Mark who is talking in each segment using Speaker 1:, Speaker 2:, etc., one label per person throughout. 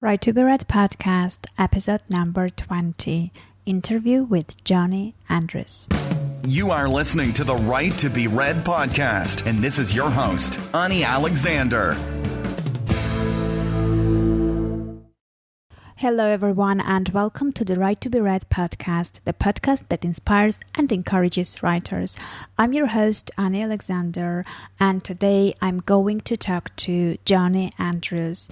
Speaker 1: Right to be Read podcast, episode number 20, interview with Jonny Andrews.
Speaker 2: You are listening to the Right to be Read podcast, and this is your host, Ani Alexander.
Speaker 1: Hello, everyone, and welcome to the Right to be Read podcast, the podcast that inspires and encourages writers. I'm your host, Ani Alexander, and today I'm going to talk to Jonny Andrews.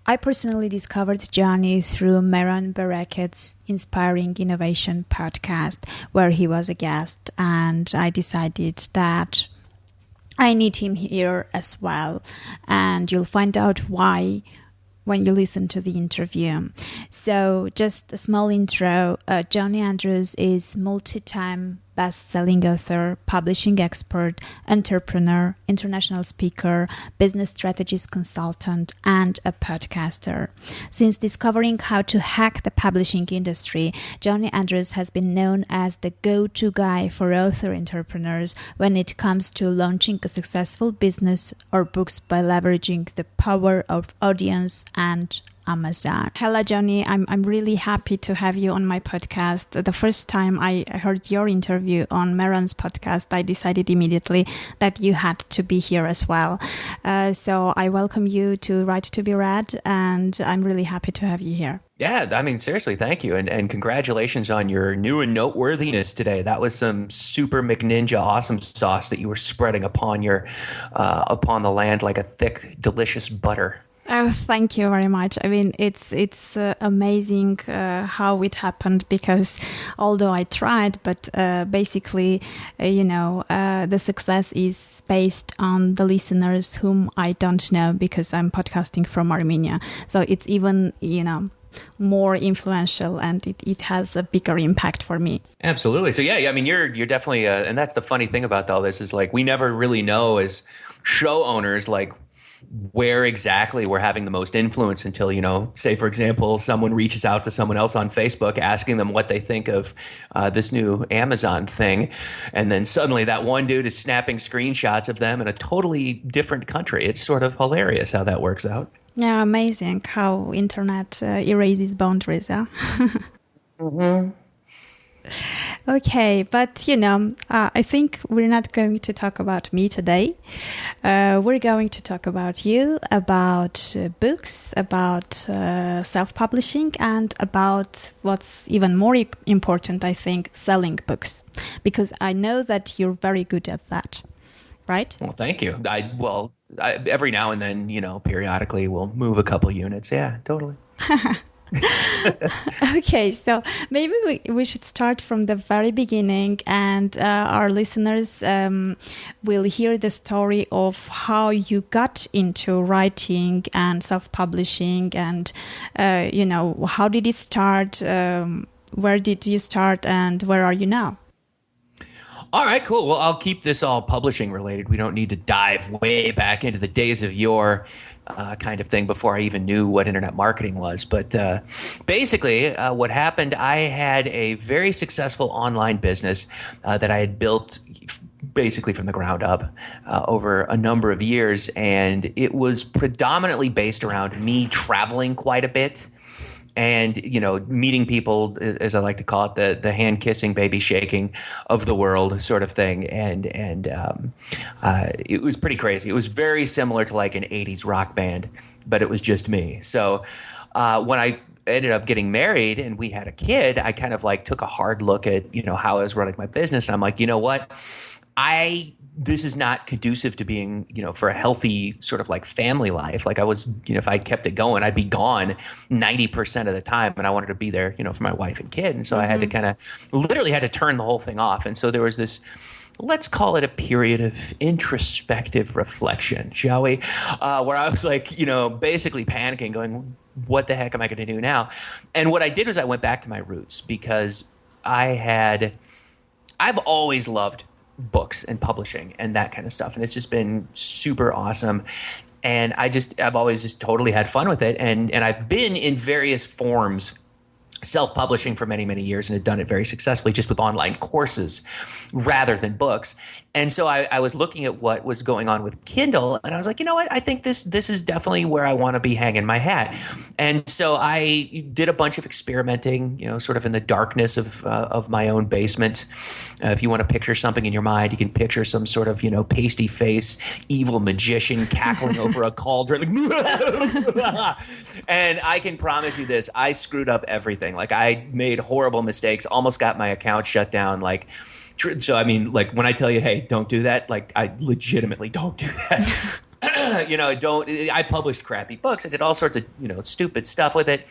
Speaker 1: I personally discovered Jonny through Meron Bereket's Inspiring Innovation podcast, where he was a guest, and I decided that I need him here as well, and you'll find out why when you listen to the interview. So just a small intro. Jonny Andrews is multi-time best-selling author, publishing expert, entrepreneur, international speaker, business strategist consultant, and a podcaster. Since discovering how to hack the publishing industry, Jonny Andrews has been known as the go-to guy for author entrepreneurs when it comes to launching a successful business or books by leveraging the power of audience and Amazon. Hello, Jonny. I'm really happy to have you on my podcast. The first time I heard your interview on Meron's podcast, I decided immediately that you had to be here as well. So I welcome you to Right to be Read, and I'm really happy to have you here.
Speaker 3: Yeah, I mean, seriously, thank you. And congratulations on your new and noteworthiness today. That was some super McNinja awesome sauce that you were spreading upon upon the land like a thick, delicious butter.
Speaker 1: Oh, thank you very much. I mean, it's amazing how it happened, because although I tried, but basically, the success is based on the listeners whom I don't know, because I'm podcasting from Armenia. So it's even, more influential, and it has a bigger impact for me.
Speaker 3: Absolutely. So yeah, I mean, you're definitely, and that's the funny thing about all this is like we never really know as show owners like where exactly we're having the most influence until, say, for example, someone reaches out to someone else on Facebook asking them what they think of this new Amazon thing. And then suddenly that one dude is snapping screenshots of them in a totally different country. It's sort of hilarious how that works out.
Speaker 1: Yeah, amazing how internet erases boundaries. Yeah.
Speaker 3: Mm-hmm.
Speaker 1: Okay, but I think we're not going to talk about me today. We're going to talk about you, about books, about self-publishing, and about what's even more important, I think, selling books, because I know that you're very good at that, right?
Speaker 3: Well, thank you. Every now and then, periodically we'll move a couple units. Yeah, totally.
Speaker 1: Okay, so maybe we should start from the very beginning, and our listeners will hear the story of how you got into writing and self-publishing, and how did it start, where did you start, and where are you now?
Speaker 3: All right, cool. Well, I'll keep this all publishing related. We don't need to dive way back into the days of yore kind of thing before I even knew what internet marketing was. But basically, what happened, I had a very successful online business that I had built basically from the ground up over a number of years. And it was predominantly based around me traveling quite a bit. And, meeting people, as I like to call it, the hand kissing, baby shaking of the world sort of thing. And it was pretty crazy. It was very similar to like an 80s rock band, but it was just me. So when I ended up getting married and we had a kid, I kind of like took a hard look at, how I was running my business. And I'm like, you know what? This is not conducive to being, for a healthy sort of like family life. Like I was, if I kept it going, I'd be gone 90% of the time. And I wanted to be there, for my wife and kid. And so I had to literally had to turn the whole thing off. And so there was this, let's call it a period of introspective reflection, shall we? Where I was like, basically panicking, going, what the heck am I going to do now? And what I did was I went back to my roots, because I've always loved books and publishing and that kind of stuff. And it's just been super awesome. And I've always just totally had fun with it. And I've been in various forms self-publishing for many, many years and had done it very successfully just with online courses rather than books. And so I was looking at what was going on with Kindle, and I was like, you know what? I think this is definitely where I want to be hanging my hat. And so I did a bunch of experimenting, sort of in the darkness of my own basement. If you want to picture something in your mind, you can picture some sort of, pasty face, evil magician cackling over a cauldron. And I can promise you this, I screwed up everything. Like, I made horrible mistakes, almost got my account shut down. So, I mean, like, when I tell you, hey, don't do that, like, I legitimately don't do that. I published crappy books. I did all sorts of, stupid stuff with it.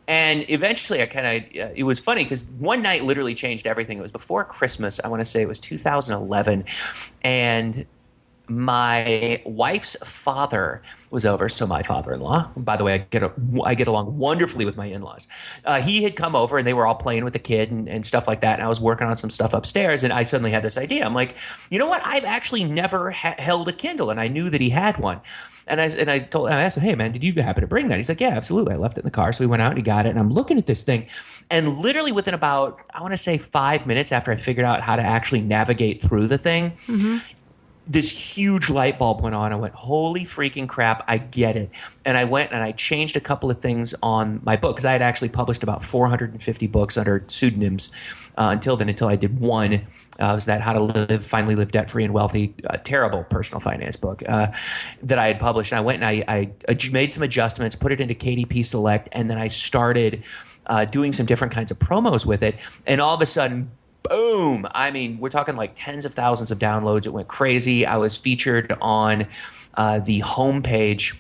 Speaker 3: And eventually it was funny because one night literally changed everything. It was before Christmas. I want to say it was 2011. And my wife's father was over. So my father-in-law, by the way, I get along wonderfully with my in-laws. He had come over and they were all playing with the kid and stuff like that. And I was working on some stuff upstairs and I suddenly had this idea. I'm like, you know what? I've actually never held a Kindle, and I knew that he had one. And I asked him, hey man, did you happen to bring that? He's like, yeah, absolutely. I left it in the car. So we went out and he got it. And I'm looking at this thing, and literally within about, I want to say 5 minutes after I figured out how to actually navigate through the thing, this huge light bulb went on. I went, holy freaking crap, I get it. And I went and I changed a couple of things on my book, because I had actually published about 450 books under pseudonyms until I did one. It was that How to Finally Live Debt-Free and Wealthy, terrible personal finance book that I had published. And I went and I made some adjustments, put it into KDP Select, and then I started doing some different kinds of promos with it. And all of a sudden, boom. I mean, we're talking like tens of thousands of downloads. It went crazy. I was featured on the homepage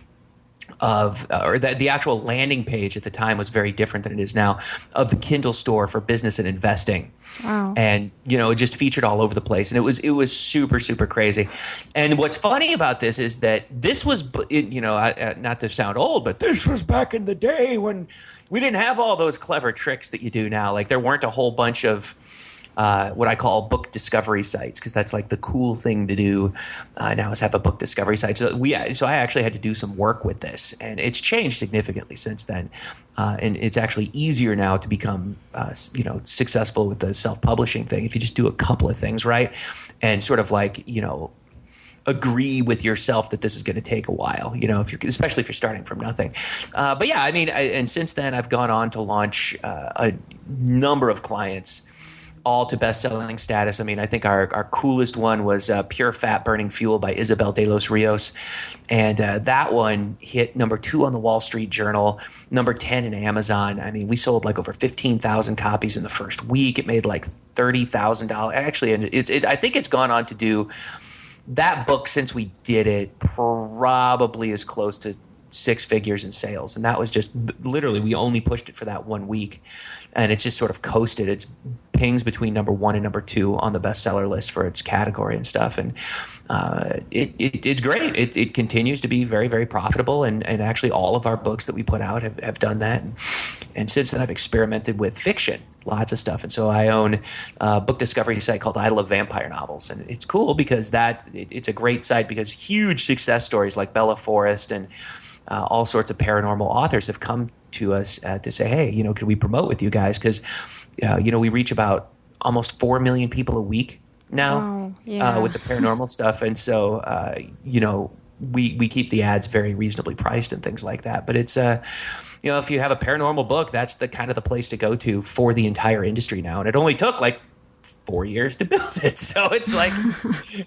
Speaker 3: or the actual landing page at the time was very different than it is now, of the Kindle store for business and investing.
Speaker 1: Wow.
Speaker 3: And, it just featured all over the place. And it was super, super crazy. And what's funny about this is that this was, not to sound old, but this was back in the day when we didn't have all those clever tricks that you do now. Like, there weren't a whole bunch of what I call book discovery sites, because that's like the cool thing to do now, is have a book discovery site. So I actually had to do some work with this, and it's changed significantly since then. And it's actually easier now to become successful with the self-publishing thing if you just do a couple of things right, and sort of like agree with yourself that this is going to take a while, especially if you're starting from nothing. But yeah, I mean, and since then I've gone on to launch a number of clients, all to best-selling status. I mean, I think our coolest one was Pure Fat Burning Fuel by Isabel de los Rios. And that one hit number 2 on the Wall Street Journal, number 10 in Amazon. I mean, we sold like over 15,000 copies in the first week. It made like $30,000. Actually, and I think it's gone on to do, that book since we did it, probably as close to 6 figures in sales. And that was just literally, we only pushed it for that 1 week. And it's just sort of coasted. It's pings between number 1 and number 2 on the bestseller list for its category and stuff. And it's great. It continues to be very, very profitable. And actually all of our books that we put out have done that. And since then I've experimented with fiction, lots of stuff. And so I own a book discovery site called I Love Vampire Novels. And it's cool because it's a great site, because huge success stories like Bella Forrest and all sorts of paranormal authors have come to us to say, hey, can we promote with you guys? Because, we reach about almost 4 million people a week now with the paranormal stuff. And so, we keep the ads very reasonably priced and things like that. But it's, if you have a paranormal book, that's the kind of the place to go to for the entire industry now. And it only took like 4 years to build it. So it's like,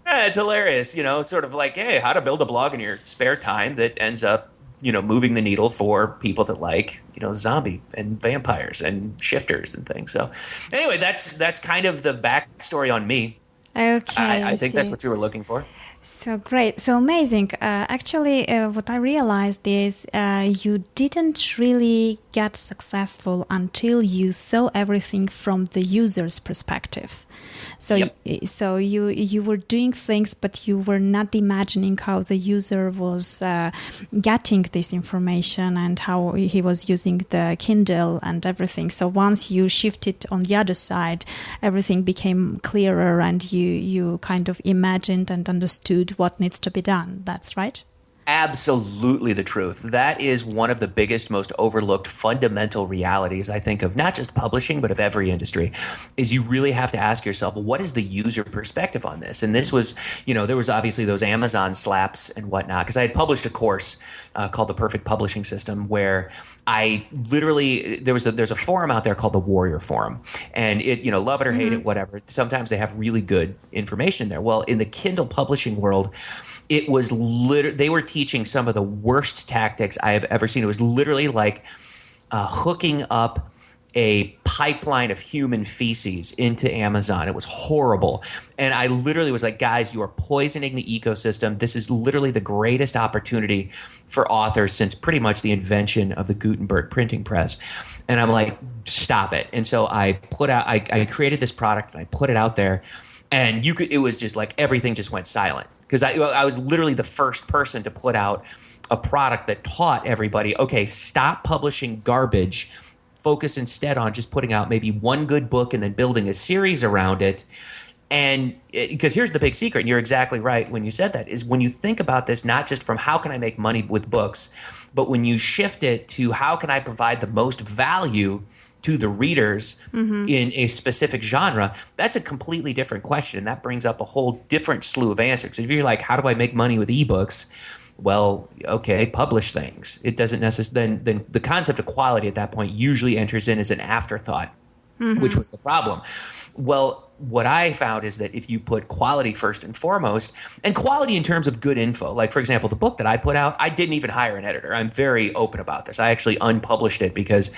Speaker 3: it's hilarious, sort of like, hey, how to build a blog in your spare time that ends up, moving the needle for people that like, zombie and vampires and shifters and things. So anyway, that's kind of the backstory on me.
Speaker 1: Okay.
Speaker 3: I think that's what you were looking for.
Speaker 1: So great. So amazing. Actually, what I realized is you didn't really get successful until you saw everything from the user's perspective. So,
Speaker 3: yep.
Speaker 1: So you were doing things, but you were not imagining how the user was getting this information and how he was using the Kindle and everything. So once you shifted on the other side, everything became clearer, and you kind of imagined and understood what needs to be done. That's right?
Speaker 3: Absolutely the truth. That is one of the biggest, most overlooked fundamental realities, I think, of not just publishing, but of every industry, is you really have to ask yourself, well, what is the user perspective on this? And this was, there was obviously those Amazon slaps and whatnot, because I had published a course called The Perfect Publishing System, where I literally, there's a forum out there called the Warrior Forum, and it, love it or hate it, whatever. Sometimes they have really good information in there. Well, in the Kindle publishing world, it was they were teaching some of the worst tactics I have ever seen. It was literally like hooking up a pipeline of human feces into Amazon. It was horrible. And I literally was like, guys, you are poisoning the ecosystem. This is literally the greatest opportunity for authors since pretty much the invention of the Gutenberg printing press. And I'm like, stop it. And so I created this product and I put it out there, and it was just like everything just went silent. Because I was literally the first person to put out a product that taught everybody, okay, stop publishing garbage. Focus instead on just putting out maybe one good book and then building a series around it. And because here's the big secret, and you're exactly right when you said that, is when you think about this, not just from how can I make money with books, but when you shift it to how can I provide the most value to the readers in a specific genre, that's a completely different question. And that brings up a whole different slew of answers. If you're like, how do I make money with ebooks? Well, okay, publish things. It doesn't necessarily, then the concept of quality at that point usually enters in as an afterthought, which was the problem. Well, what I found is that if you put quality first and foremost, and quality in terms of good info, like for example, the book that I put out, I didn't even hire an editor. I'm very open about this. I actually unpublished it because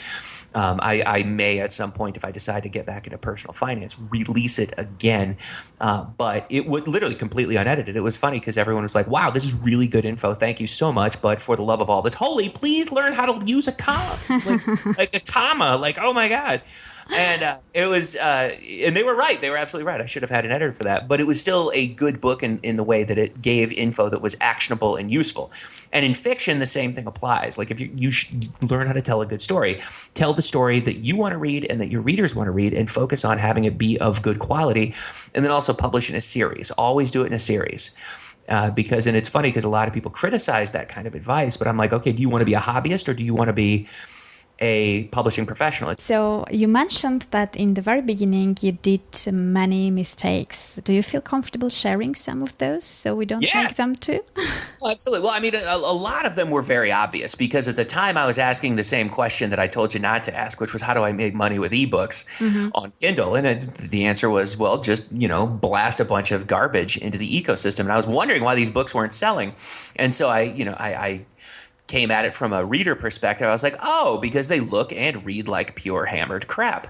Speaker 3: I may at some point, if I decide to get back into personal finance, release it again. But it would literally completely unedited. It was funny because everyone was like, wow, this is really good info. Thank you so much. But for the love of all that's holy, please learn how to use a comma, like a comma, like, oh my God. And it was, and they were right. They were absolutely right. I should have had an editor for that. But it was still a good book in the way that it gave info that was actionable and useful. And in fiction, the same thing applies. Like if you should learn how to tell a good story, tell the story that you want to read and that your readers want to read, and focus on having it be of good quality. And then also publish in a series. Always do it in a series. And it's funny because a lot of people criticize that kind of advice. But I'm like, okay, do you want to be a hobbyist or do you want to be a publishing professional?
Speaker 1: So you mentioned that in the very beginning you did many mistakes. Do you feel comfortable sharing some of those so we don't make them too?
Speaker 3: Well, absolutely. Well, I mean, a lot of them were very obvious because at the time I was asking the same question that I told you not to ask, which was how do I make money with ebooks on Kindle? And the answer was, well, just, blast a bunch of garbage into the ecosystem. And I was wondering why these books weren't selling. And so I came at it from a reader perspective. I was like, oh, because they look and read like pure hammered crap.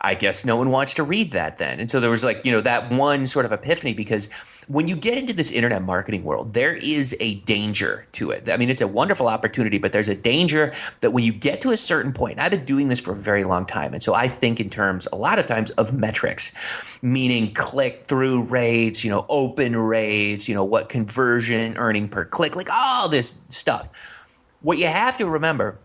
Speaker 3: I guess no one wants to read that then. And so there was that one sort of epiphany, because when you get into this internet marketing world, there is a danger to it. I mean, it's a wonderful opportunity, but there's a danger that when you get to a certain point, and I've been doing this for a very long time, and so I think in terms, a lot of times, of metrics, meaning click-through rates, open rates, what conversion, earning per click, like all this stuff. What you have to remember,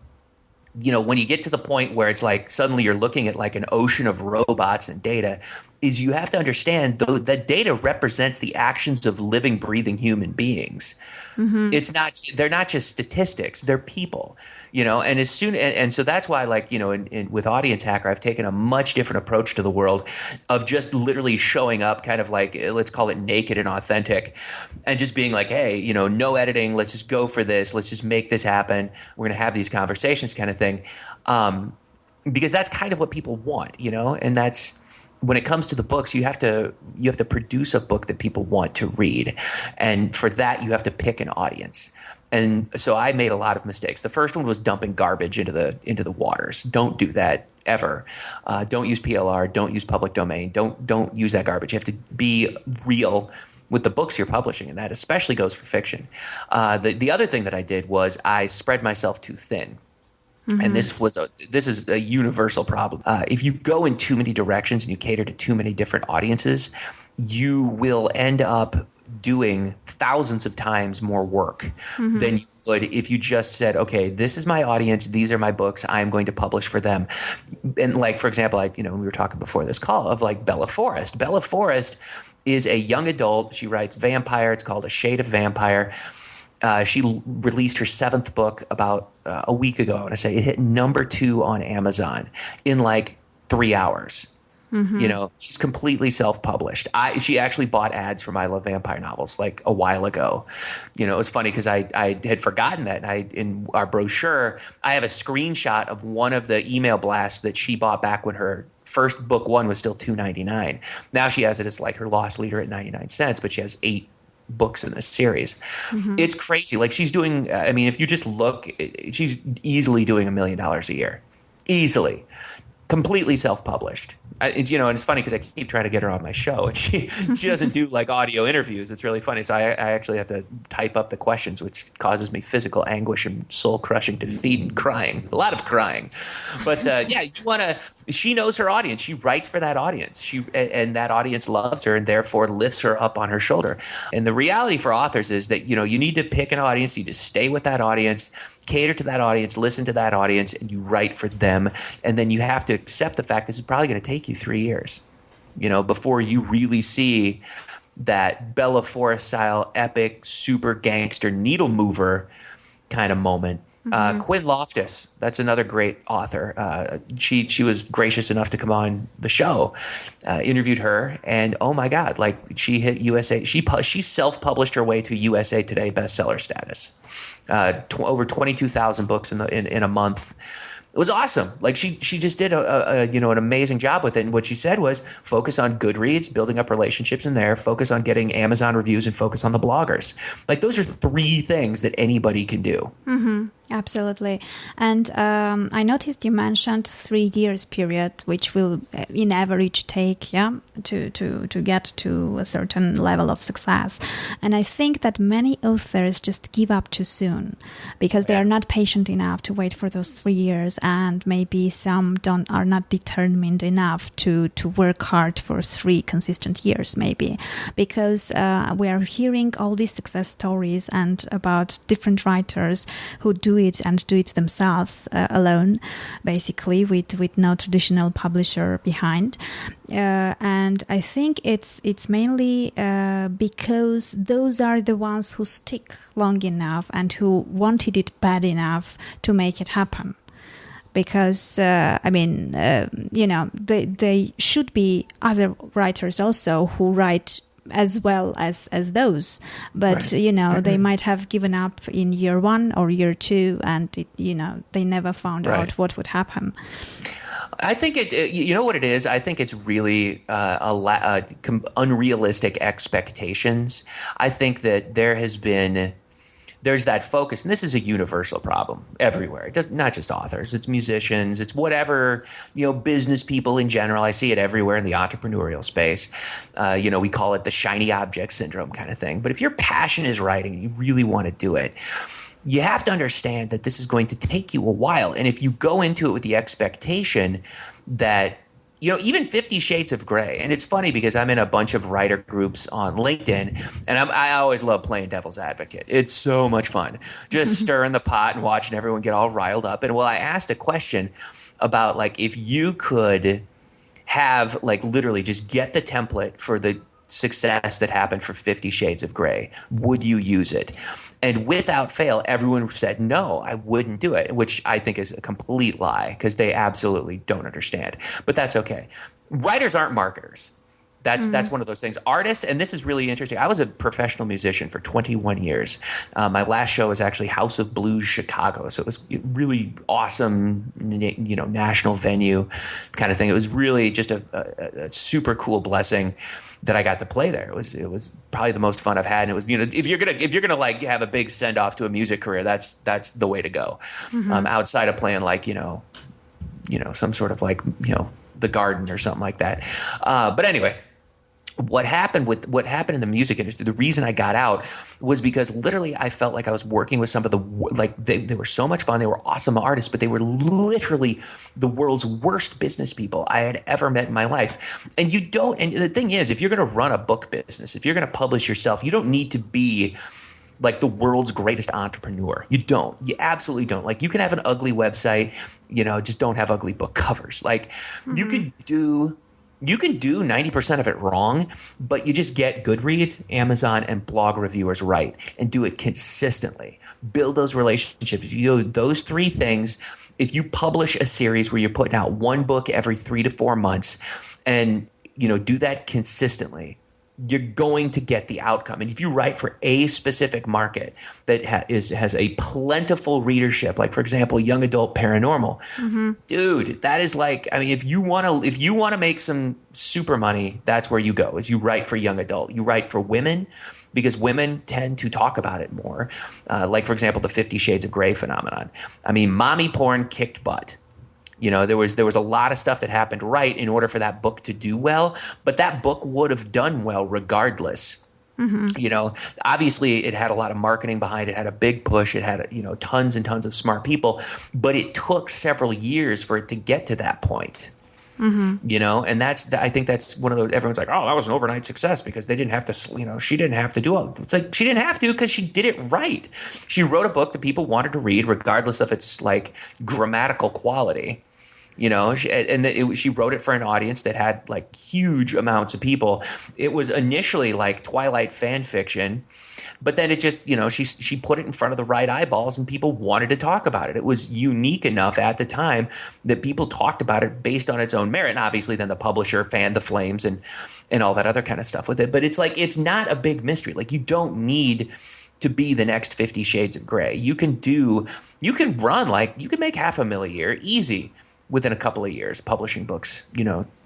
Speaker 3: when you get to the point where it's like suddenly you're looking at like an ocean of robots and data, is you have to understand that data represents the actions of living, breathing human beings. They're not just statistics, they're people. And so that's why, with Audience Hacker, I've taken a much different approach to the world of just literally showing up kind of like, let's call it naked and authentic, and just being like, hey, no editing, let's just go for this, let's just make this happen, we're going to have these conversations kind of thing. Because that's kind of what people want, and that's, when it comes to the books, you have to produce a book that people want to read. And for that, you have to pick an audience. And so I made a lot of mistakes. The first one was dumping garbage into the waters. Don't do that ever. Don't use PLR. Don't use public domain. Don't use that garbage. You have to be real with the books you're publishing, and that especially goes for fiction. The other thing that I did was I spread myself too thin. And this is a universal problem. If you go in too many directions and you cater to too many different audiences, you will end up doing thousands of times more work than you would if you just said, okay, this is my audience, these are my books, I'm going to publish for them. And like, for example, we were talking before this call of like Bella Forrest. Bella Forrest is a young adult. She writes vampire. It's called A Shade of Vampire. She released her 7th book about a week ago. I want to say it hit #2 on Amazon in like 3 hours. You know, she's completely self-published. She actually bought ads for my Love Vampire novels like a while ago. You know, it was funny because I had forgotten that. And in our brochure, I have a screenshot of one of the email blasts that she bought back when her first book one was still $2.99. Now she has it as like her loss leader at 99 cents, but she has 8 books in this series. It's crazy. Like she's doing, I mean, if you just look, she's easily doing $1 million a year. Easily. Completely self-published. You know, and it's funny because I keep trying to get her on my show, and she doesn't do like audio interviews. It's really funny. So I actually have to type up the questions, which causes me physical anguish and soul-crushing defeat and crying. A lot of crying. But yeah, you want to. She knows her audience. She writes for that audience. And that audience loves her and therefore lifts her up on her shoulder. And the reality for authors is that, you know, you need to pick an audience. You need to stay with that audience, cater to that audience, listen to that audience, and you write for them. And then you have to accept the fact this is probably going to take you 3 years, you know, before you really see that Bella Forrest style epic super gangster needle mover kind of moment. Quinn Loftus, that's another great author. She was gracious enough to come on the show. Interviewed her, and oh my God, like she hit USA. She self-published her way to USA Today bestseller status. Over 22,000 books in a month. It was awesome. Like she just did an amazing job with it. And what she said was focus on Goodreads, building up relationships in there, focus on getting Amazon reviews, and focus on the bloggers. Like those are 3 things that anybody can do.
Speaker 1: Absolutely. And I noticed you mentioned 3 years period, which will in average take to get to a certain level of success. And I think that many authors just give up too soon because they are not patient enough to wait for those 3 years, and maybe some are not determined enough to work hard for 3 consistent years, maybe, because we are hearing all these success stories and about different writers who do it themselves alone, basically with no traditional publisher behind. And I think it's mainly because those are the ones who stick long enough and who wanted it bad enough to make it happen. Because, they should be other writers also who write as well as those. But, right. They might have given up in year 1 or year 2 and, they never found out what would happen.
Speaker 3: I think you know what it is? I think it's really unrealistic expectations. I think that there's that focus, and this is a universal problem everywhere. It does not just authors, it's musicians, it's whatever, business people in general. I see it everywhere in the entrepreneurial space. We call it the shiny object syndrome kind of thing. But if your passion is writing and you really want to do it, you have to understand that this is going to take you a while. And if you go into it with the expectation that even 50 Shades of Grey. And it's funny because I'm in a bunch of writer groups on LinkedIn, and I always love playing devil's advocate. It's so much fun. Just stirring the pot and watching everyone get all riled up. And I asked a question about if you could have literally just get the template for the success that happened for 50 Shades of Grey, would you use it? And without fail, everyone said, no, I wouldn't do it, which I think is a complete lie because they absolutely don't understand. But that's okay. Writers aren't marketers. That's one of those things. Artists, and this is really interesting. I was a professional musician for 21 years. My last show was actually House of Blues Chicago, so it was really awesome, national venue kind of thing. It was really just a super cool blessing that I got to play there. It was probably the most fun I've had. And it was if you're gonna have a big send off to a music career, that's the way to go. Outside of playing some sort of the Garden or something like that. But anyway. What happened in the music industry, the reason I got out was because literally I felt like I was working with some of they were so much fun. They were awesome artists, but they were literally the world's worst business people I had ever met in my life. And the thing is, if you're going to run a book business, if you're going to publish yourself, you don't need to be the world's greatest entrepreneur. You don't. You absolutely don't. You can have an ugly website, just don't have ugly book covers. You could do You can do 90% of it wrong, but you just get Goodreads, Amazon, and blog reviewers right and do it consistently. Build those relationships. If you do those three things, if you publish a series where you're putting out one book every 3 to 4 months and do that consistently, you're going to get the outcome. And if you write for a specific market that has a plentiful readership, like for example, young adult paranormal, dude, that is like, I mean, if you want to make some super money, that's where you go. Is you write for young adult. You write for women because women tend to talk about it more. Like for example, the 50 Shades of Grey phenomenon. I mean, mommy porn kicked butt. There was a lot of stuff that happened right in order for that book to do well, but that book would have done well regardless. Obviously it had a lot of marketing behind it, had a big push, it had tons and tons of smart people, but it took several years for it to get to that point. And I think that's one of those, everyone's like, oh, that was an overnight success because they didn't have to, she didn't have to do all. It's like she didn't have to because she did it right. She wrote a book that people wanted to read regardless of its like grammatical quality. She wrote it for an audience that had like huge amounts of people. It was initially like Twilight fan fiction, but then it just, she put it in front of the right eyeballs and people wanted to talk about it. It was unique enough at the time that people talked about it based on its own merit. And obviously then the publisher fanned the flames and all that other kind of stuff with it. But it's like, it's not a big mystery. Like you don't need to be the next 50 Shades of Grey. You can run like, you can make $500,000 a year easy within a couple of years publishing books,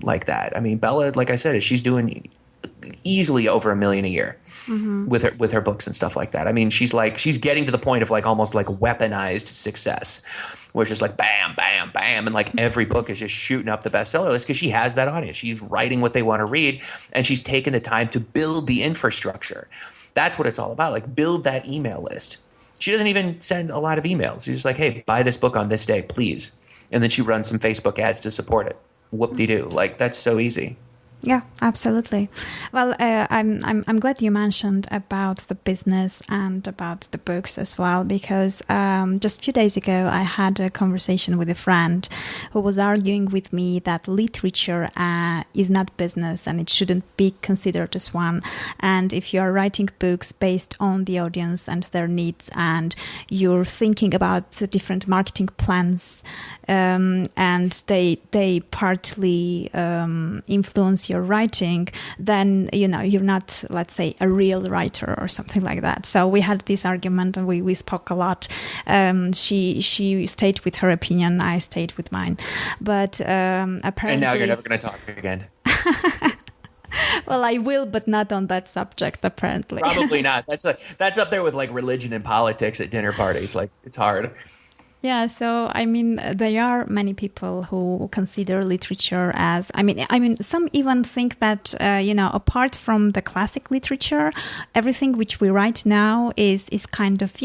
Speaker 3: like that. I mean, Bella, like I said, she's doing easily over $1 million a year with her books and stuff like that. I mean, she's getting to the point of like almost like weaponized success, where it's just like bam, bam, bam, and like every book is just shooting up the bestseller list because she has that audience. She's writing what they want to read, and she's taken the time to build the infrastructure. That's what it's all about. Like build that email list. She doesn't even send a lot of emails. She's just like, hey, buy this book on this day, please. And then she runs some Facebook ads to support it. Whoop-de-doo. Like, that's so easy.
Speaker 1: Yeah, absolutely. Well, I'm glad you mentioned about the business and about the books as well, because just a few days ago I had a conversation with a friend who was arguing with me that literature is not business and it shouldn't be considered as one. And if you are writing books based on the audience and their needs, and you're thinking about the different marketing plans, and they partly influence your writing, then you're not, let's say, a real writer or something like that. So we had this argument and we spoke a lot. She stayed with her opinion, I stayed with mine, but apparently.
Speaker 3: And now you're never going to talk again.
Speaker 1: Well, I will, but not on that subject, apparently.
Speaker 3: Probably not. That's up there with like religion and politics at dinner parties. Like, it's hard.
Speaker 1: Yeah, so I mean, there are many people who consider literature as, I mean, some even think that, apart from the classic literature, everything which we write now is kind of,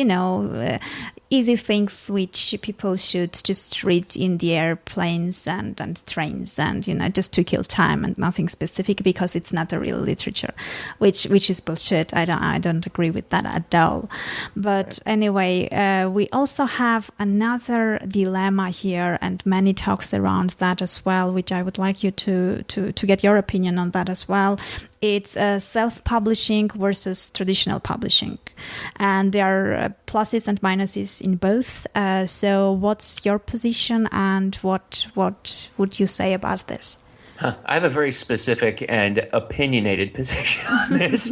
Speaker 1: easy things which people should just read in the airplanes and trains and, just to kill time and nothing specific, because it's not a real literature, which is bullshit. I don't agree with that at all. But anyway, we also have another dilemma here, and many talks around that as well, which I would like you to get your opinion on that as well. It's self-publishing versus traditional publishing. And there are pluses and minuses in both. So what's your position, and what would you say about this?
Speaker 3: I have a very specific and opinionated position on this,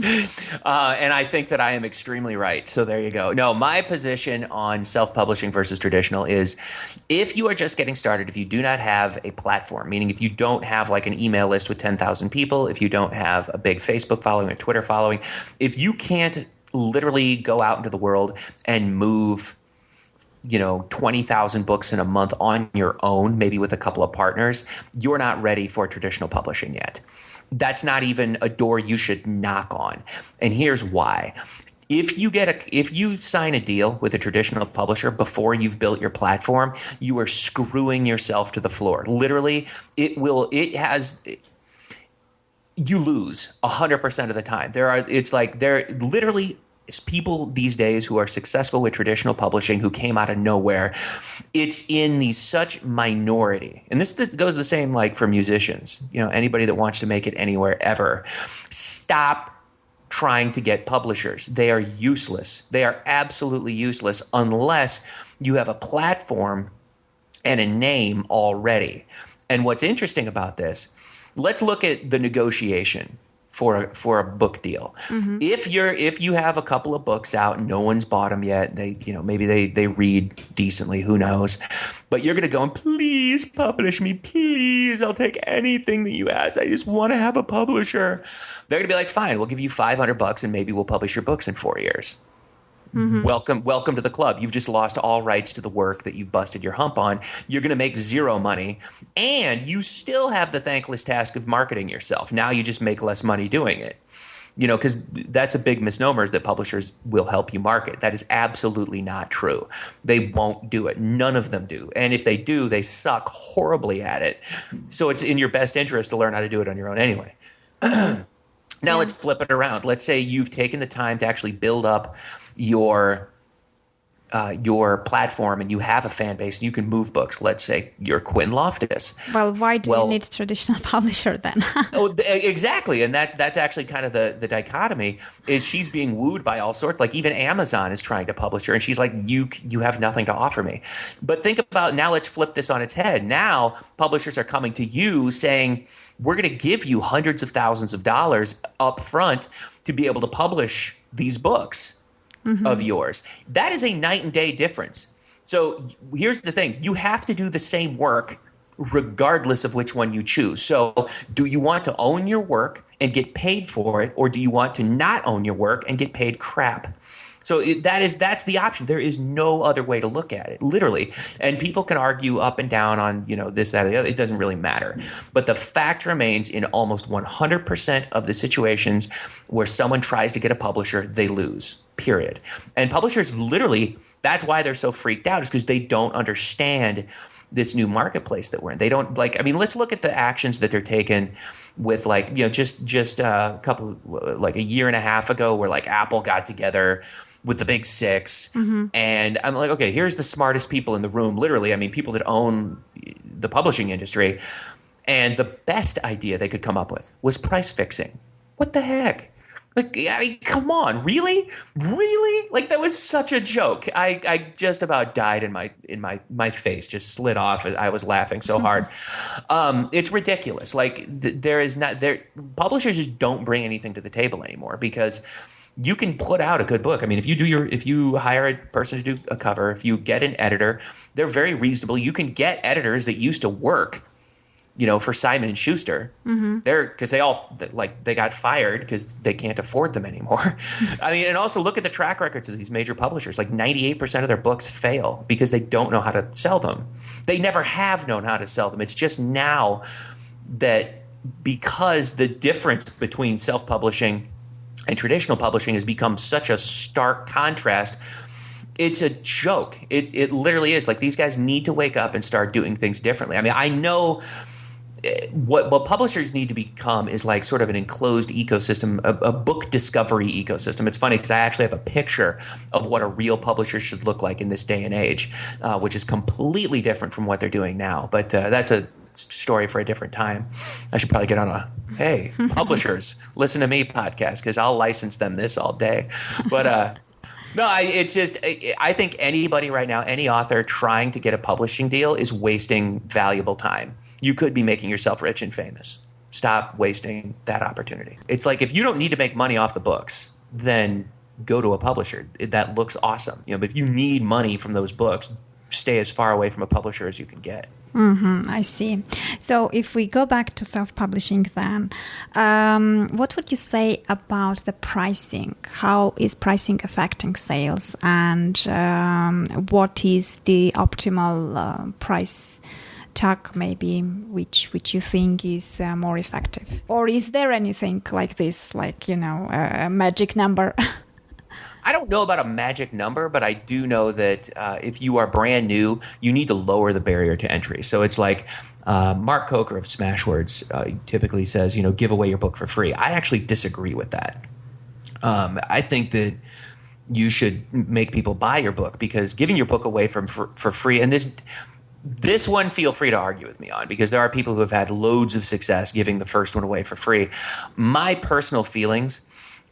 Speaker 3: and I think that I am extremely right. So there you go. No, my position on self-publishing versus traditional is, if you are just getting started, if you do not have a platform, meaning if you don't have like an email list with 10,000 people, if you don't have a big Facebook following, a Twitter following, if you can't literally go out into the world and move 20,000 books in a month on your own, maybe with a couple of partners, you're not ready for traditional publishing yet. That's not even a door you should knock on. And here's why. If you sign a deal with a traditional publisher before you've built your platform, you are screwing yourself to the floor. Literally, you lose 100% of the time. They're literally people these days who are successful with traditional publishing who came out of nowhere, it's in the such minority. And this goes the same like for musicians. Anybody that wants to make it anywhere ever, stop trying to get publishers. They are useless. They are absolutely useless unless you have a platform and a name already. And what's interesting about this, let's look at the negotiation for a book deal. Mm-hmm. If you have a couple of books out and no one's bought them yet, maybe they read decently, who knows, but you're going to go and please publish me, please, I'll take anything that you ask. I just want to have a publisher. They're going to be like, fine, we'll give you $500 and maybe we'll publish your books in 4 years. Mm-hmm. Welcome to the club. You've just lost all rights to the work that you've busted your hump on. You're going to make zero money, and you still have the thankless task of marketing yourself. Now you just make less money doing it. Because that's a big misnomer, is that publishers will help you market. That is absolutely not true. They won't do it. None of them do. And if they do, they suck horribly at it. So it's in your best interest to learn how to do it on your own anyway. Now let's flip it around. Let's say you've taken the time to actually build up your platform and you have a fan base and you can move books. Let's say you're Quinn Loftus.
Speaker 1: Well, why do you need a traditional publisher then?
Speaker 3: Exactly. And that's actually kind of the dichotomy, is she's being wooed by all sorts. Like even Amazon is trying to publish her and she's like, you have nothing to offer me. But think about, now let's flip this on its head. Now publishers are coming to you saying, we're going to give you hundreds of thousands of dollars up front to be able to publish these books. Mm-hmm. of yours. That is a night and day difference. So here's the thing. You have to do the same work regardless of which one you choose. So do you want to own your work and get paid for it, or do you want to not own your work and get paid crap? So that's the option. There is no other way to look at it, literally. And people can argue up and down on, this, that, or the other. It doesn't really matter. But the fact remains, in almost 100% of the situations where someone tries to get a publisher, they lose, period. And publishers literally, that's why they're so freaked out, is because they don't understand this new marketplace that we're in. They don't let's look at the actions that they're taking with just a couple, like a year and a half ago, where like Apple got together with the big six. Mm-hmm. And I'm like, okay, here's the smartest people in the room, literally. People that own the publishing industry. And the best idea they could come up with was price fixing. What the heck? Come on, really? Really? That was such a joke. I just about died in my face, just slid off. I was laughing so hard. It's ridiculous. Publishers just don't bring anything to the table anymore, because you can put out a good book. If you hire a person to do a cover, if you get an editor, they're very reasonable. You can get editors that used to work, for Simon and Schuster. Mm-hmm. Because they got fired because they can't afford them anymore. And also look at the track records of these major publishers. 98% of their books fail because they don't know how to sell them. They never have known how to sell them. It's just now that, because the difference between self-publishing and traditional publishing has become such a stark contrast, it's a joke. It literally is. These guys need to wake up and start doing things differently. I know what publishers need to become is sort of an enclosed ecosystem, a book discovery ecosystem. It's funny because I actually have a picture of what a real publisher should look like in this day and age, which is completely different from what they're doing now. But that's a story for a different time. I should probably get on a, hey, publishers, listen to me podcast, because I'll license them this all day. But no, it's just, I think anybody right now, any author trying to get a publishing deal is wasting valuable time. You could be making yourself rich and famous. Stop wasting that opportunity. It's if you don't need to make money off the books, then go to a publisher. That looks awesome. But if you need money from those books, stay as far away from a publisher as you can get.
Speaker 1: Mm-hmm, I see. So if we go back to self-publishing then, what would you say about the pricing? How is pricing affecting sales? And what is the optimal price tag maybe which you think is more effective? Or is there anything like this, a magic number?
Speaker 3: I don't know about a magic number, but I do know that if you are brand new, you need to lower the barrier to entry. So it's Mark Coker of Smashwords typically says, give away your book for free. I actually disagree with that. I think that you should make people buy your book, because giving your book away for free, and this one, feel free to argue with me on, because there are people who have had loads of success giving the first one away for free. My personal feelings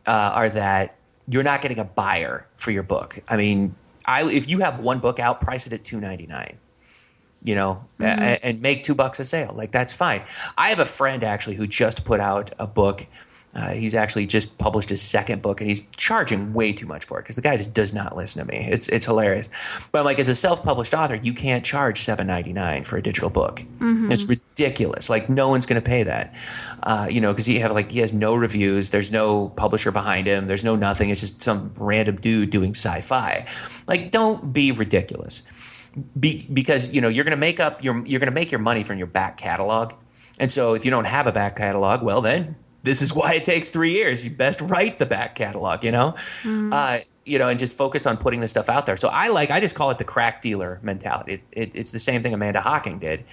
Speaker 3: are that you're not getting a buyer for your book. I mean, if you have one book out, price it at $2.99. And make $2 a sale. Like, that's fine. I have a friend actually who just put out a book. He's actually just published his second book, and he's charging way too much for it because the guy just does not listen to me. It's hilarious. But I'm like, as a self-published author, you can't charge $7.99 for a digital book. It's ridiculous. Like, no one's going to pay that. Because he has no reviews. There's no publisher behind him. There's no nothing. It's just some random dude doing sci-fi. Like, don't be ridiculous. Because you're going to make your money from your back catalog. And so if you don't have a back catalog, well then, this is why it takes 3 years. You best write the back catalog, and just focus on putting this stuff out there. So I just call it the crack dealer mentality. It's the same thing Amanda Hocking did,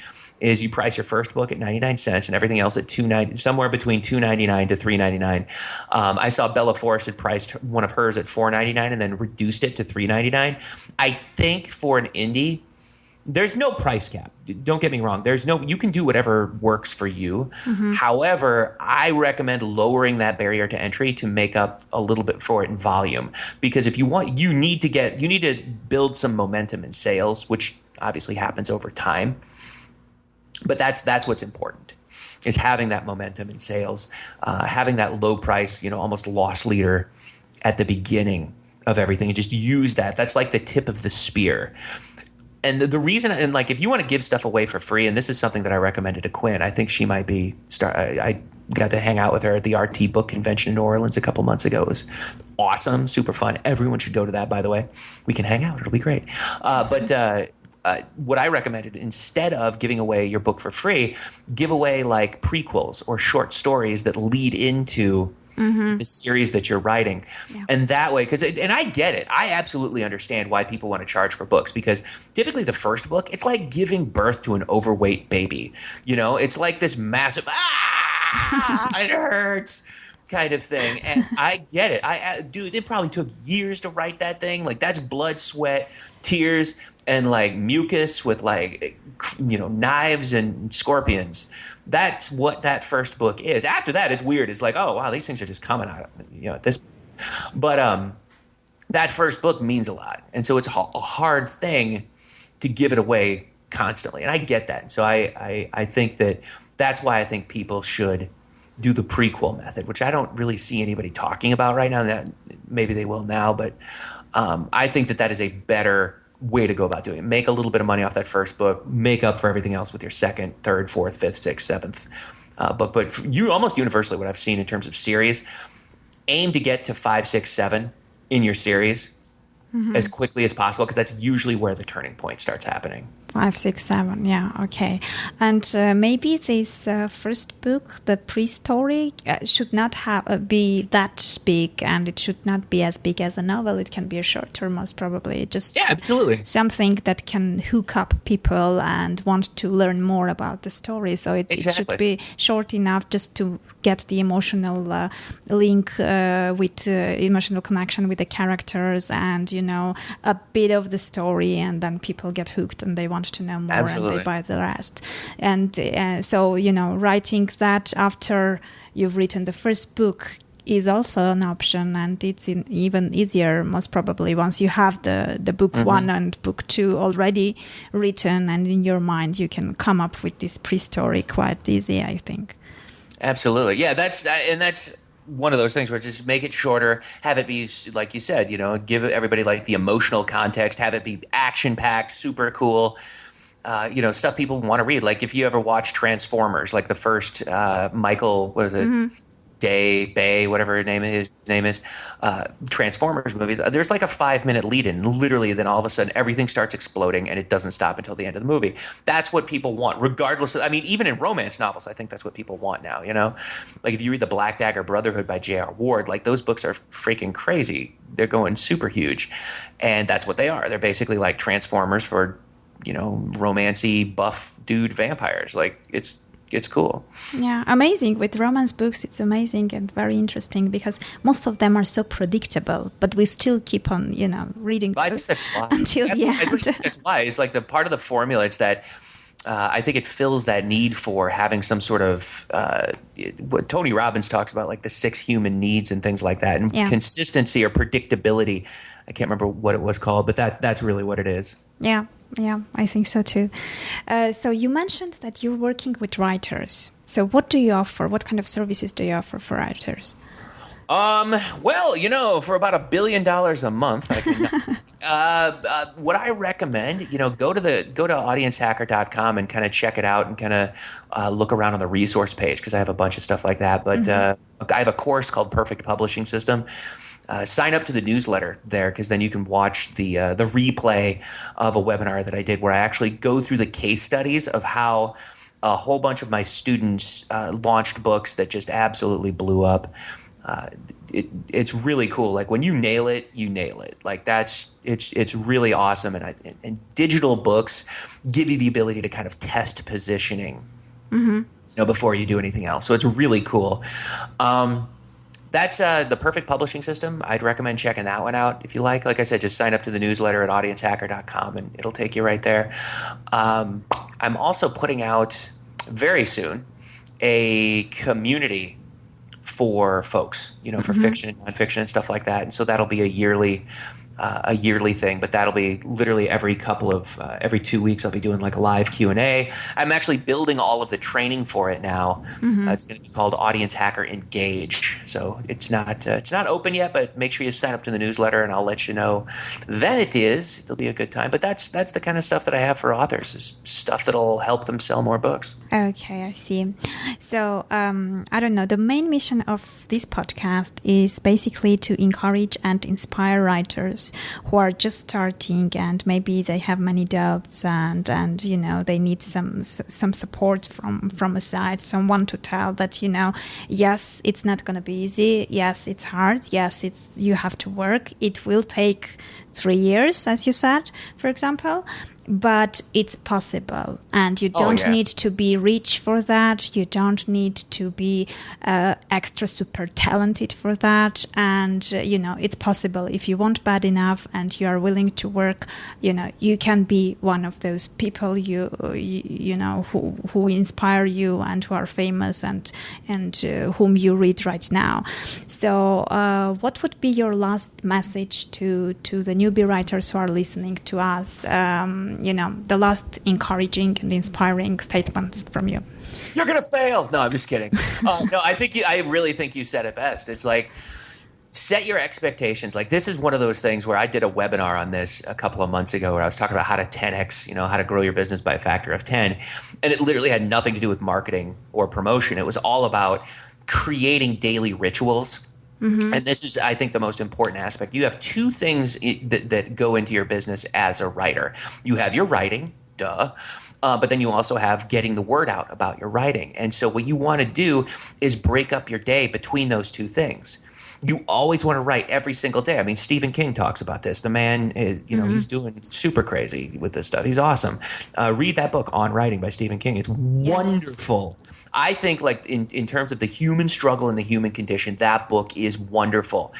Speaker 3: is you price your first book at 99 cents and everything else at $2.90, somewhere between $2.99 to $3.99. I saw Bella Forrest had priced one of hers at $4.99 and then reduced it to $3.99. I think for an indie, there's no price cap. Don't get me wrong. You can do whatever works for you. However, I recommend lowering that barrier to entry to make up a little bit for it in volume. Because if you want, you need to build some momentum in sales, which obviously happens over time. But that's what's important, is having that momentum in sales, having that low price, almost loss leader at the beginning of everything, and just use that. That's like the tip of the spear. And the reason, and like, if you want to give stuff away for free, and this is something that I recommended to Quinn, I think she might be I got to hang out with her at the RT Book Convention in New Orleans a couple months ago. It was awesome, super fun. Everyone should go to that, by the way. We can hang out. It'll be great. But what I recommended, instead of giving away your book for free, give away like prequels or short stories that lead into the series that you're writing. Yeah. And that way, and I get it. I absolutely understand why people want to charge for books, because typically the first book, it's like giving birth to an overweight baby. It's like this massive, it hurts kind of thing. And I get it. Dude, it probably took years to write that thing. Like, that's blood, sweat, tears, and like mucus with like, knives and scorpions. That's what that first book is. After that, it's weird. It's like, oh wow, these things are just coming out at this. But that first book means a lot, and so it's a hard thing to give it away constantly. And I get that. And so I think that's why I think people should do the prequel method, which I don't really see anybody talking about right now. That maybe they will now, but I think that is a better way to go about doing it. Make a little bit of money off that first book, make up for everything else with your second, third, fourth, fifth, sixth, seventh book. But you almost universally, what I've seen in terms of series, aim to get to 5, 6, 7 in your series as quickly as possible, because that's usually where the turning point starts happening.
Speaker 1: 5, 6, 7, yeah, okay. And maybe this first book, the pre-story, should not be that big, and it should not be as big as a novel. It can be a shorter, most probably. Just
Speaker 3: absolutely.
Speaker 1: Something that can hook up people and want to learn more about the story. So it should be short enough just to get the emotional link with emotional connection with the characters, and a bit of the story, and then people get hooked and they want to know more. Absolutely. And they buy the rest. And so writing that after you've written the first book is also an option, and it's even easier, most probably, once you have the book 1 and book 2 already written, and in your mind you can come up with this pre-story quite easy, I think.
Speaker 3: Absolutely. Yeah, that's one of those things where just make it shorter, have it be, like you said, give everybody like the emotional context, have it be action-packed, super cool, stuff people want to read. Like, if you ever watch Transformers, like the first Michael, what is it? Bay, whatever his name is, Transformers movie, there's like a 5-minute lead-in, literally, then all of a sudden everything starts exploding and it doesn't stop until the end of the movie. That's what people want, regardless of, even in romance novels, I think that's what people want now, Like, if you read the Black Dagger Brotherhood by J.R. Ward, like, those books are freaking crazy. They're going super huge. And that's what they are. They're basically like Transformers for, romancy, buff dude vampires. Like, it's it's cool.
Speaker 1: Yeah, amazing. With romance books, it's amazing and very interesting because most of them are so predictable, but we still keep on, reading
Speaker 3: I
Speaker 1: those
Speaker 3: think that's why.
Speaker 1: until the end.
Speaker 3: I think that's why. It's like the part of the formula. It's that I think it fills that need for having some sort of what Tony Robbins talks about, like the 6 human needs and things like that, and consistency or predictability. I can't remember what it was called, but that's really what it is.
Speaker 1: Yeah, I think so too. So you mentioned that you're working with writers. So what do you offer? What kind of services do you offer for writers?
Speaker 3: Well, for about $1 billion a month, I can, what I recommend, go to audiencehacker.com and kind of check it out and kind of look around on the resource page because I have a bunch of stuff like that. But I have a course called Perfect Publishing System. Sign up to the newsletter there because then you can watch the replay of a webinar that I did where I actually go through the case studies of how a whole bunch of my students launched books that just absolutely blew up. It's really cool. Like when you nail it, you nail it. Like it's really awesome. And digital books give you the ability to kind of test positioning, before you do anything else. So it's really cool. That's the Perfect Publishing System. I'd recommend checking that one out if you like. Like I said, just sign up to the newsletter at audiencehacker.com and it'll take you right there. I'm also putting out very soon a community for folks, for fiction and nonfiction and stuff like that. And so that'll be a yearly thing, but that'll be literally every 2 weeks. I'll be doing like a live Q&A. I'm actually building all of the training for it now. It's going to be called Audience Hacker Engage. So it's not open yet, but make sure you sign up to the newsletter and I'll let you know that it is. It'll be a good time. But that's the kind of stuff that I have for authors, is stuff that'll help them sell more books.
Speaker 1: Okay, I see. So I don't know. The main mission of this podcast is basically to encourage and inspire writers who are just starting and maybe they have many doubts and they need some support from a side, someone to tell that yes, it's not going to be easy, yes, it's hard, yes, you have to work, it will take 3 years, as you said, for example, but it's possible, and you don't need to be rich for that. You don't need to be extra super talented for that, and it's possible if you want bad enough and you are willing to work. You can be one of those people who inspire you and who are famous and whom you read right now. So, what would be your last message to the newbie writers who are listening to us? The last encouraging and inspiring statements from you.
Speaker 3: You're going to fail. No, I'm just kidding. No, I really think you said it best. It's like, set your expectations. Like, this is one of those things where I did a webinar on this a couple of months ago where I was talking about how to 10x, how to grow your business by a factor of 10. And it literally had nothing to do with marketing or promotion. It was all about creating daily rituals. And this is, I think, the most important aspect. You have 2 things that go into your business as a writer. You have your writing, but then you also have getting the word out about your writing. And so what you want to do is break up your day between those 2 things. You always want to write every single day. I mean, Stephen King talks about this. The man is, he's doing super crazy with this stuff. He's awesome. Read that book, On Writing, by Stephen King. It's wonderful. I think, like, in terms of the human struggle and the human condition, that book is wonderful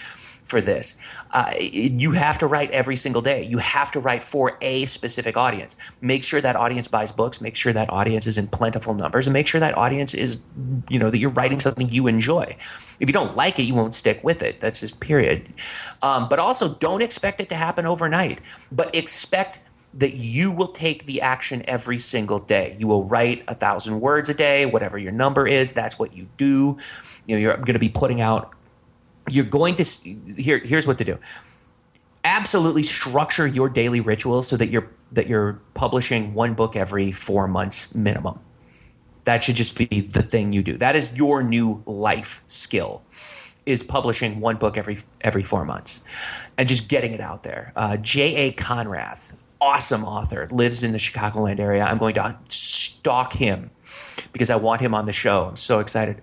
Speaker 3: for this. You have to write every single day. You have to write for a specific audience. Make sure that audience buys books. Make sure that audience is in plentiful numbers, and make sure that audience is, that you're writing something you enjoy. If you don't like it, you won't stick with it. That's just period. But also, don't expect it to happen overnight, but expect that you will take the action every single day. You will write 1,000 words a day, whatever your number is. That's what you do. You're going to be putting out. You're going to here's what to do. Absolutely structure your daily rituals so that you're publishing 1 book every 4 months minimum. That should just be the thing you do. That is your new life skill, is publishing 1 book every 4 months and just getting it out there. J.A. Conrath, awesome author, lives in the Chicagoland area. I'm going to stalk him because I want him on the show. I'm so excited.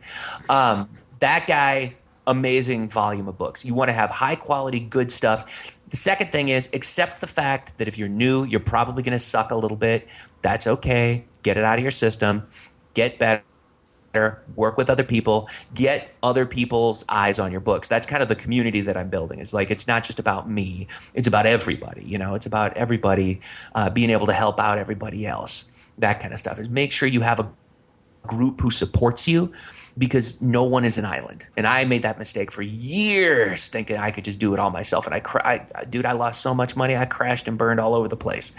Speaker 3: That guy, amazing volume of books. You want to have high quality, good stuff. The second thing is, accept the fact that if you're new, you're probably going to suck a little bit. That's okay. Get it out of your system. Get better. work with other people, get other people's eyes on your books. That's kind of the community that I'm building. It's like, it's not just about me. It's about everybody. It's about everybody being able to help out everybody else. That kind of stuff. Is make sure you have a group who supports you, because no one is an island. And I made that mistake for years, thinking I could just do it all myself. And I lost so much money. I crashed and burned all over the place.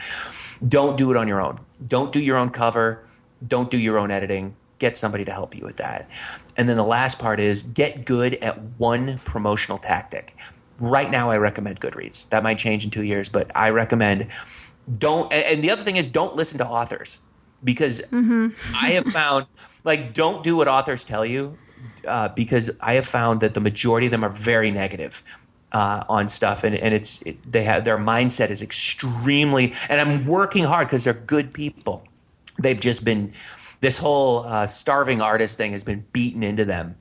Speaker 3: Don't do it on your own. Don't do your own cover. Don't do your own editing. Get somebody to help you with that. And then the last part is get good at one promotional tactic. Right now, I recommend Goodreads. That might change in 2 years, but I recommend and the other thing is, don't listen to authors, because I have found, don't do what authors tell you, because I have found that the majority of them are very negative on stuff, and they have, their mindset is extremely, and I'm working hard because they're good people. They've just been, this whole starving artist thing has been beaten into them,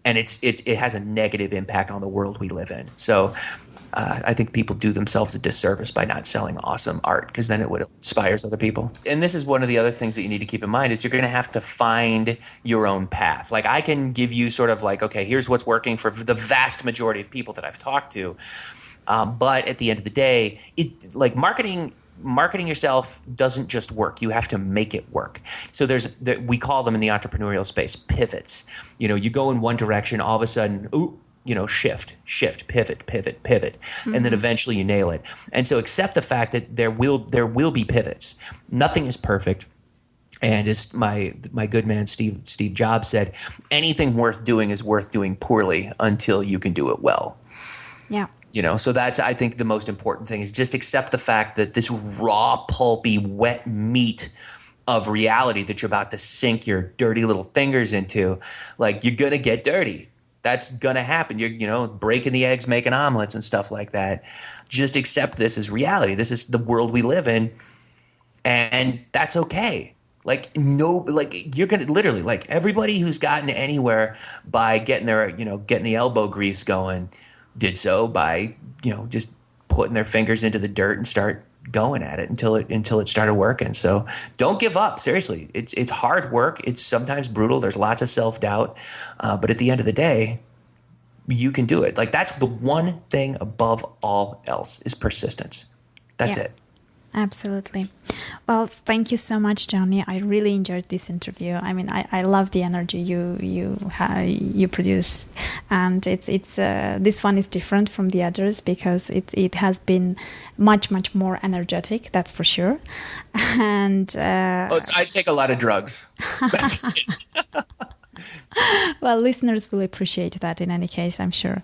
Speaker 3: and it has a negative impact on the world we live in. So I think people do themselves a disservice by not selling awesome art, because then it would inspires other people. And this is one of the other things that you need to keep in mind, is you're going to have to find your own path. Like, I can give you sort of like, okay, here's what's working for the vast majority of people that I've talked to. But at the end of the day, marketing yourself doesn't just work. You have to make it work. So we call them in the entrepreneurial space pivots. You go in one direction, all of a sudden, shift, pivot, and then eventually you nail it. And so accept the fact that there will be pivots. Nothing is perfect. And as my good man Steve Jobs said, anything worth doing is worth doing poorly until you can do it well.
Speaker 1: Yeah.
Speaker 3: So that's, I think, the most important thing, is just accept the fact that this raw, pulpy, wet meat of reality that you're about to sink your dirty little fingers into, you're going to get dirty. That's going to happen. You're, breaking the eggs, making omelets and stuff like that. Just accept this as reality. This is the world we live in, and that's okay. You're going to literally, everybody who's gotten anywhere by getting the elbow grease going did so by, just putting their fingers into the dirt and start going at it until it started working. So don't give up. Seriously, it's hard work. It's sometimes brutal. There's lots of self-doubt, but at the end of the day, you can do it. That's the one thing above all else, is persistence. That's it.
Speaker 1: Absolutely. Well, thank you so much, Jonny. I really enjoyed this interview. I mean, I love the energy you produce, and it's this one is different from the others because it has been much more energetic. That's for sure. And
Speaker 3: I take a lot of drugs.
Speaker 1: Well, listeners will appreciate that in any case, I'm sure.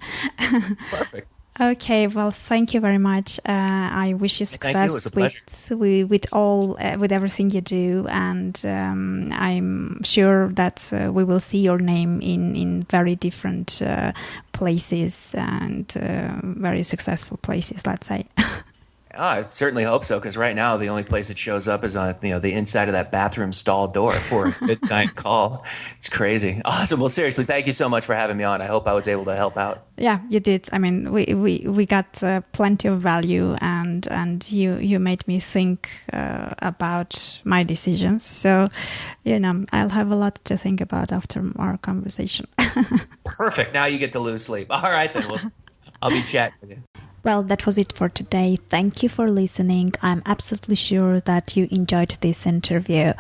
Speaker 3: Perfect.
Speaker 1: Okay, well, thank you very much. I wish you success with everything you do, and I'm sure that we will see your name in very different places and very successful places, let's say.
Speaker 3: I certainly hope so, because right now the only place it shows up is on the inside of that bathroom stall door for a midnight call. It's crazy. Awesome. Well, seriously, thank you so much for having me on. I hope I was able to help out.
Speaker 1: Yeah, you did. I mean, we got plenty of value, and you made me think about my decisions. So, I'll have a lot to think about after our conversation.
Speaker 3: Perfect. Now you get to lose sleep. All right, then. I'll be chatting with you.
Speaker 1: Well, that was it for today. Thank you for listening. I'm absolutely sure that you enjoyed this interview.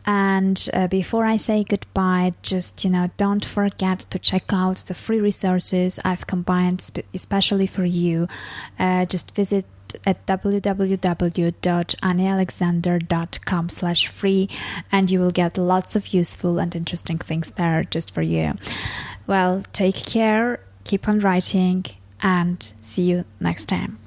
Speaker 1: And before I say goodbye, just, don't forget to check out the free resources I've combined especially for you. Just visit at www.anniealexander.com/free, and you will get lots of useful and interesting things there just for you. Well, take care, keep on writing, and see you next time.